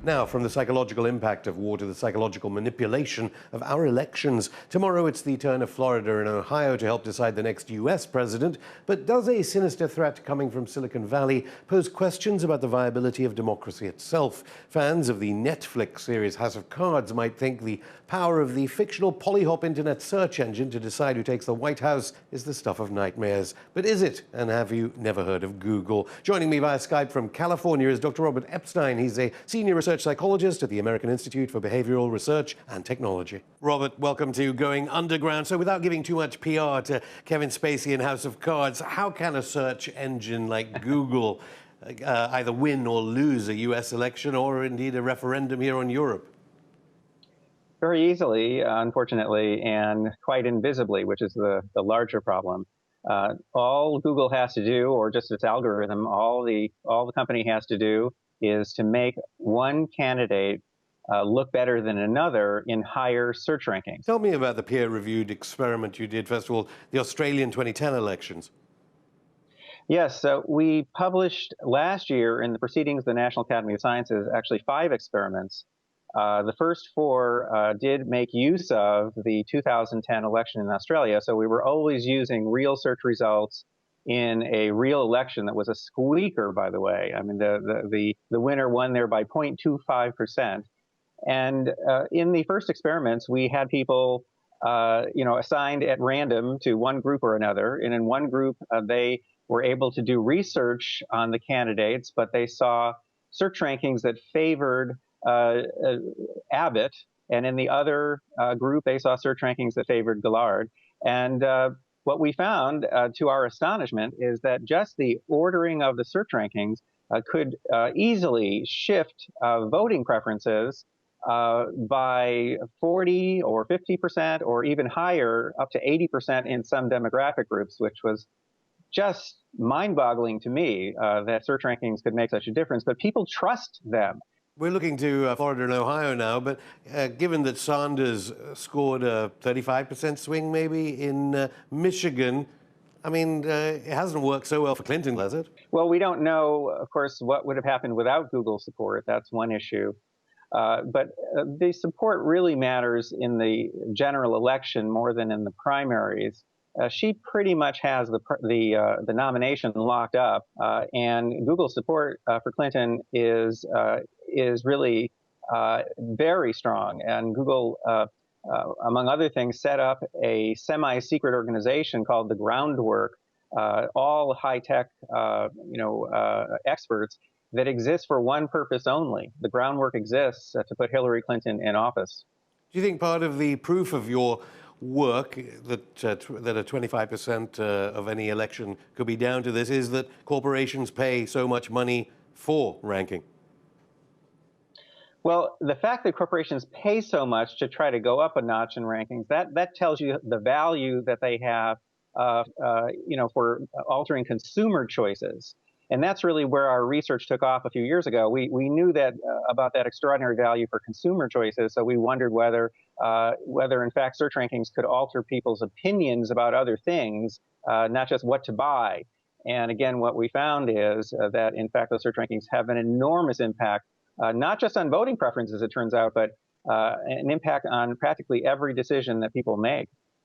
Now, from the psychological impact of war to the psychological manipulation of our elections. Tomorrow, it's the turn of Florida and Ohio to help decide the next U.S. president. But does a sinister threat coming from Silicon Valley pose questions about the viability of democracy itself? Fans of the Netflix series House of Cards might think the power of the fictional polyhop internet search engine to decide who takes the White House is the stuff of nightmares. But is it? And have you never heard of Google? Joining me via Skype from California is Dr. Robert Epstein. He's a senior research psychologist at the American Institute for Behavioral Research and Technology. Robert, welcome to Going Underground. So without giving too much PR to Kevin Spacey and House of Cards, how can a search engine like Google either win or lose a US election or indeed a referendum here on Europe? Very easily, unfortunately, and quite invisibly, which is the larger problem. All Google has to do, or just its algorithm, all the company has to do is to make one candidate look better than another in higher search rankings. Tell me about the peer-reviewed experiment you did, first of all, the Australian 2010 elections. Yes, so we published last year in the Proceedings of the National Academy of Sciences actually 5 experiments. The first 4 did make use of the 2010 election in Australia, so we were always using real search results in a real election that was a squeaker, by the way. I mean, the winner won there by 0.25%. And in the first experiments, we had people, assigned at random to one group or another. And in one group, they were able to do research on the candidates, but they saw search rankings that favored Abbott. And in the other group, they saw search rankings that favored Gillard. And what we found, to our astonishment, is that just the ordering of the search rankings could easily shift voting preferences by 40 or 50% or even higher, up to 80% in some demographic groups, which was just mind-boggling to me that search rankings could make such a difference. But people trust them. We're looking to Florida and Ohio now, but given that Sanders scored a 35% swing maybe in Michigan, I mean, it hasn't worked so well for Clinton, has it? Well, we don't know, of course, what would have happened without Google support. That's one issue. But the support really matters in the general election more than in the primaries. She pretty much has the nomination locked up, and Google's support for Clinton is really very strong. And Google, among other things, set up a semi-secret organization called the Groundwork, all high-tech, experts that exist for one purpose only. The Groundwork exists to put Hillary Clinton in office. Do you think part of the proof of your work that a 25% of any election could be down to this is that corporations pay so much money for ranking? Well, the fact that corporations pay so much to try to go up a notch in rankings, that tells you the value that they have, for altering consumer choices. And that's really where our research took off a few years ago. We knew that about that extraordinary value for consumer choices, so we wondered whether in fact search rankings could alter people's opinions about other things, not just what to buy. And again, what we found is that in fact those search rankings have an enormous impact, not just on voting preferences, it turns out, but an impact on practically every decision that people make.